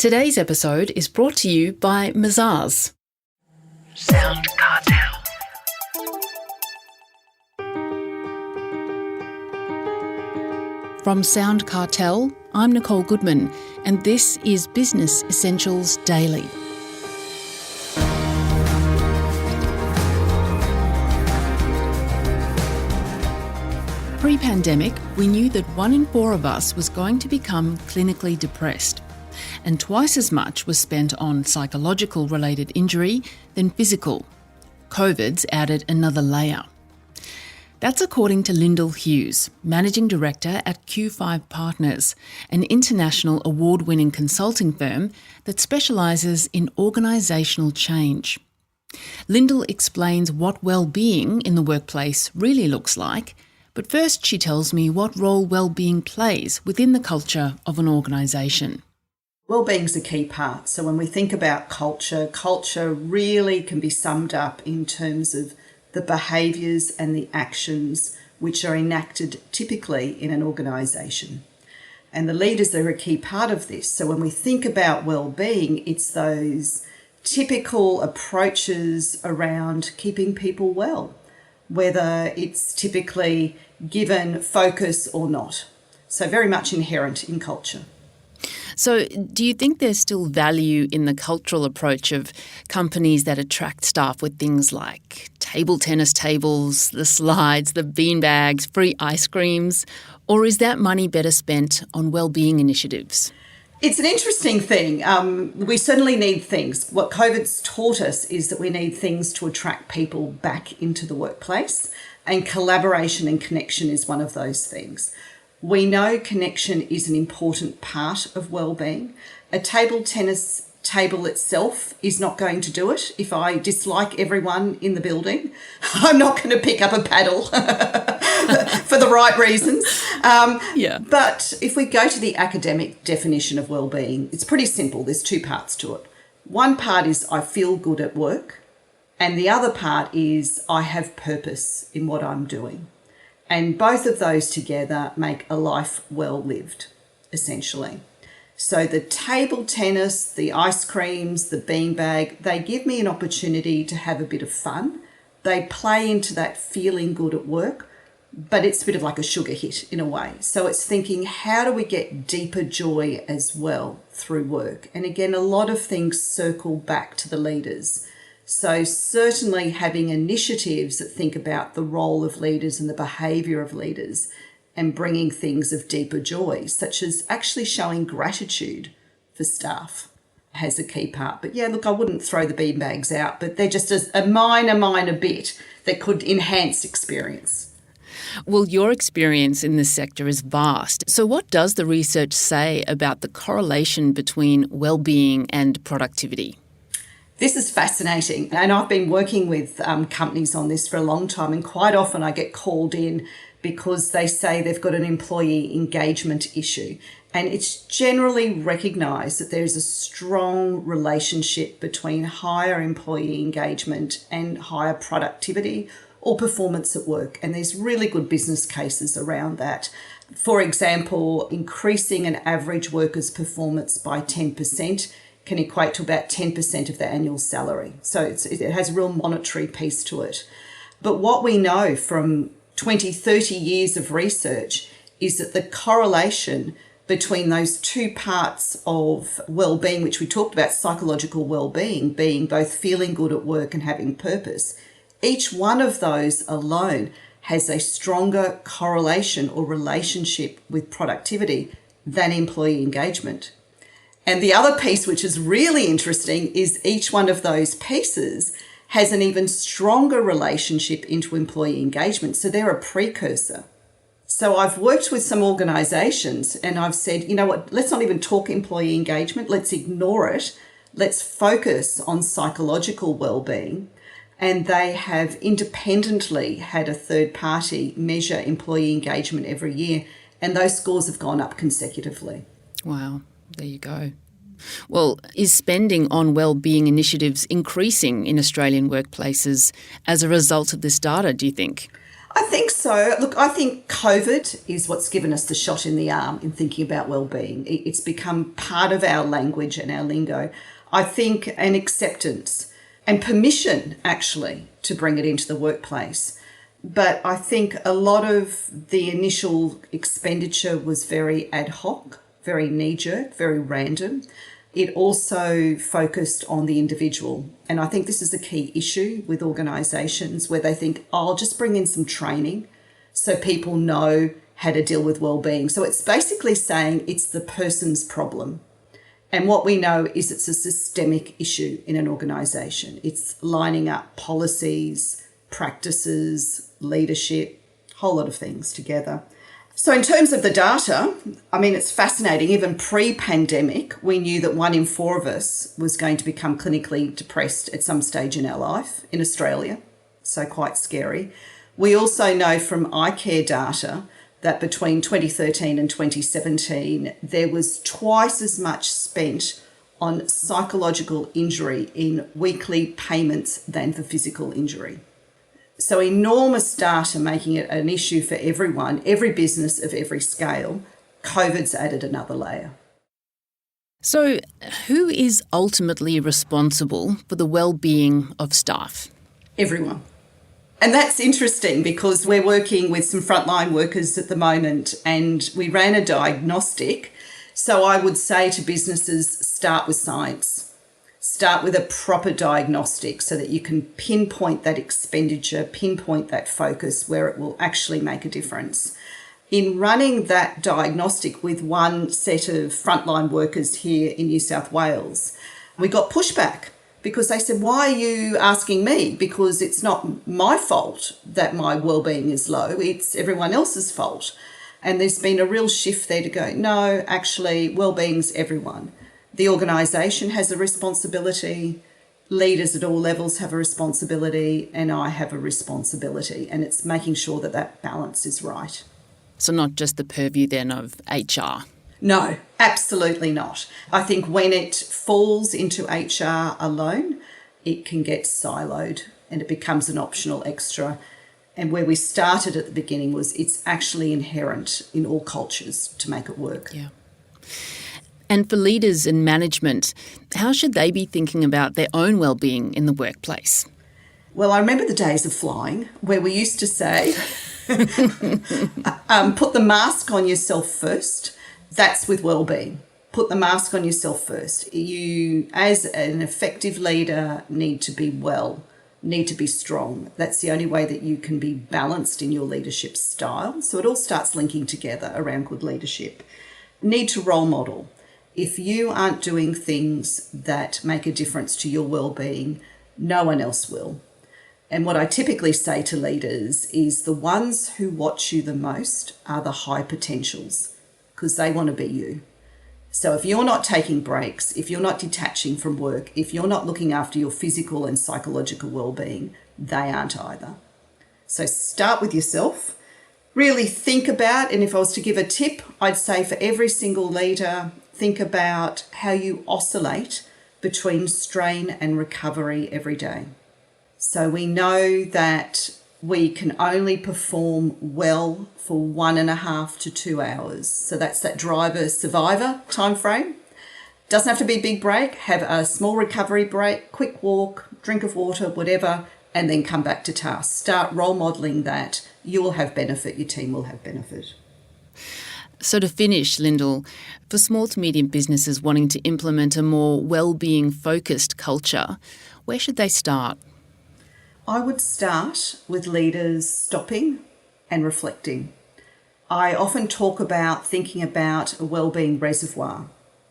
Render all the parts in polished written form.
Today's episode is brought to you by Mazars. SoundCartel. From SoundCartel, I'm Nicole Goodman, and this is Business Essentials Daily. Pre-pandemic, we knew that 1 in 4 of us was going to become clinically depressed, and twice as much was spent on psychological-related injury than physical. COVID's added another layer. That's according to Lyndal Hughes, Managing Director at Q5 Partners, an international award-winning consulting firm that specialises in organisational change. Lyndal explains what well-being in the workplace really looks like, but first she tells me what role well-being plays within the culture of an organisation. Wellbeing's a key part. So when we think about culture really can be summed up in terms of the behaviours and the actions which are enacted typically in an organisation. And the leaders are a key part of this. So when we think about wellbeing, it's those typical approaches around keeping people well, whether it's typically given focus or not. So very much inherent in culture. So do you think there's still value in the cultural approach of companies that attract staff with things like table tennis tables, the slides, the beanbags, free ice creams? Or is that money better spent on wellbeing initiatives? It's an interesting thing. We certainly need things. What COVID's taught us is that we need things to attract people back into the workplace, and collaboration and connection is one of those things. We know connection is an important part of wellbeing. A table tennis table itself is not going to do it. If I dislike everyone in the building, I'm not going to pick up a paddle for the right reasons. But if we go to the academic definition of wellbeing, it's pretty simple. There's 2 parts to it. One part is I feel good at work, and the other part is I have purpose in what I'm doing. And both of those together make a life well lived, essentially. So the table tennis, the ice creams, the beanbag, they give me an opportunity to have a bit of fun. They play into that feeling good at work, but it's a bit of like a sugar hit in a way. So it's thinking, how do we get deeper joy as well through work? And again, a lot of things circle back to the leaders. So certainly having initiatives that think about the role of leaders and the behaviour of leaders and bringing things of deeper joy, such as actually showing gratitude for staff, has a key part. But yeah, look, I wouldn't throw the beanbags out, but they're just a minor bit that could enhance experience. Well, your experience in this sector is vast. So what does the research say about the correlation between well-being and productivity? This is fascinating, and I've been working with companies on this for a long time, and quite often I get called in because they say they've got an employee engagement issue, and it's generally recognised that there's a strong relationship between higher employee engagement and higher productivity or performance at work, and there's really good business cases around that. For example, increasing an average worker's performance by 10% can equate to about 10% of their annual salary. So it has a real monetary piece to it. But what we know from 20, 30 years of research is that the correlation between those 2 parts of well-being, which we talked about, psychological well-being, being both feeling good at work and having purpose, each one of those alone has a stronger correlation or relationship with productivity than employee engagement. And the other piece, which is really interesting, is each one of those pieces has an even stronger relationship into employee engagement. So they're a precursor. So I've worked with some organisations and I've said, you know what, let's not even talk employee engagement. Let's ignore it. Let's focus on psychological wellbeing. And they have independently had a third party measure employee engagement every year. And those scores have gone up consecutively. Wow. There you go. Well, is spending on wellbeing initiatives increasing in Australian workplaces as a result of this data, do you think? I think so. so. Look, I think COVID is what's given us the shot in the arm in thinking about wellbeing. It's become part of our language and our lingo. I think an acceptance and permission, actually, to bring it into the workplace. But I think a lot of the initial expenditure was very ad hoc, very knee-jerk, very random. It also focused on the individual. And I think this is a key issue with organisations where they think, oh, I'll just bring in some training so people know how to deal with wellbeing. So it's basically saying it's the person's problem. And what we know is it's a systemic issue in an organisation. It's lining up policies, practices, leadership, a whole lot of things together. So in terms of the data, I mean, it's fascinating. Even pre-pandemic, we knew that 1 in 4 of us was going to become clinically depressed at some stage in our life in Australia. So quite scary. We also know from iCare data that between 2013 and 2017, there was twice as much spent on psychological injury in weekly payments than for physical injury. So enormous data making it an issue for everyone, every business of every scale. COVID's added another layer. So who is ultimately responsible for the well-being of staff? Everyone. And that's interesting because we're working with some frontline workers at the moment and we ran a diagnostic. So I would say to businesses, start with science. Start with a proper diagnostic so that you can pinpoint that expenditure, pinpoint that focus where it will actually make a difference. In running that diagnostic with one set of frontline workers here in New South Wales, we got pushback because they said, why are you asking me? Because it's not my fault that my wellbeing is low, it's everyone else's fault. And there's been a real shift there to go, no, actually, wellbeing's everyone. The organisation has a responsibility, leaders at all levels have a responsibility, and I have a responsibility. And it's making sure that that balance is right. So not just the purview then of HR? No, absolutely not. I think when it falls into HR alone, it can get siloed and it becomes an optional extra. And where we started at the beginning was it's actually inherent in all cultures to make it work. Yeah. And for leaders and management, how should they be thinking about their own well-being in the workplace? Well, I remember the days of flying where we used to say, put the mask on yourself first. That's with well-being. Put the mask on yourself first. You, as an effective leader, need to be well, need to be strong. That's the only way that you can be balanced in your leadership style. So it all starts linking together around good leadership. Need to role model. If you aren't doing things that make a difference to your well-being, no one else will. And what I typically say to leaders is the ones who watch you the most are the high potentials because they want to be you. So if you're not taking breaks, if you're not detaching from work, if you're not looking after your physical and psychological well-being, they aren't either. So start with yourself. Really think about, and if I was to give a tip, I'd say for every single leader, think about how you oscillate between strain and recovery every day. So we know that we can only perform well for 1.5 to 2 hours. So that's that driver survivor time frame. Doesn't have to be a big break. Have a small recovery break, quick walk, drink of water, whatever, and then come back to task. Start role modelling that. You will have benefit, your team will have benefit. So to finish, Lyndal, for small to medium businesses wanting to implement a more well-being focused culture, where should they start? I would start with leaders stopping and reflecting. I often talk about thinking about a wellbeing reservoir.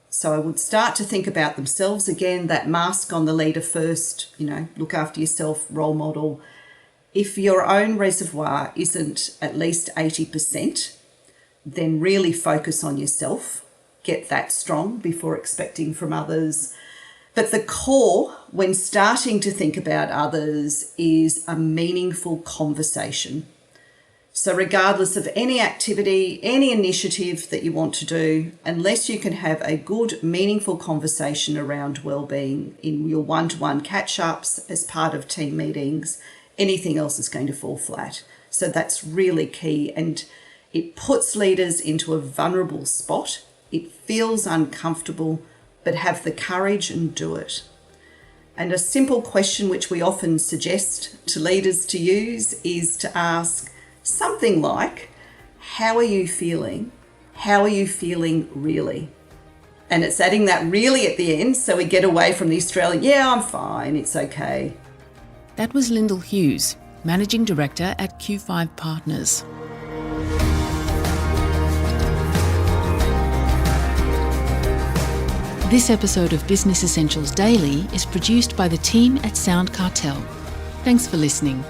So I would start to think about themselves. Again, that mask on the leader first, look after yourself, role model. If your own reservoir isn't at least 80%, then really focus on yourself. Get that strong before expecting from others. But the core, when starting to think about others, is a meaningful conversation. So regardless of any activity, any initiative that you want to do, unless you can have a good, meaningful conversation around wellbeing in your one-to-one catch-ups as part of team meetings, anything else is going to fall flat. So that's really key, and it puts leaders into a vulnerable spot. It feels uncomfortable, but have the courage and do it. And a simple question which we often suggest to leaders to use is to ask something like, how are you feeling? How are you feeling really? And it's adding that really at the end so we get away from the Australian, yeah, I'm fine, it's okay. That was Lyndal Hughes, Managing Director at Q5 Partners. This episode of Business Essentials Daily is produced by the team at SoundCartel. Thanks for listening.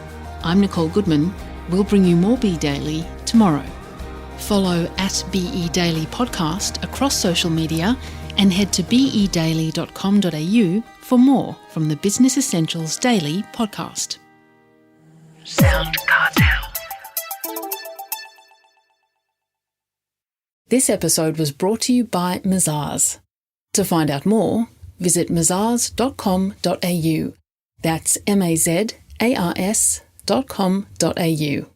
I'm Nicole Goodman. We'll bring you more Be Daily tomorrow. Follow at BE Daily Podcast across social media and head to bedaily.com.au for more from the Business Essentials Daily podcast. SoundCartel. This episode was brought to you by Mazars. To find out more, visit mazars.com.au. That's mazars.com.au.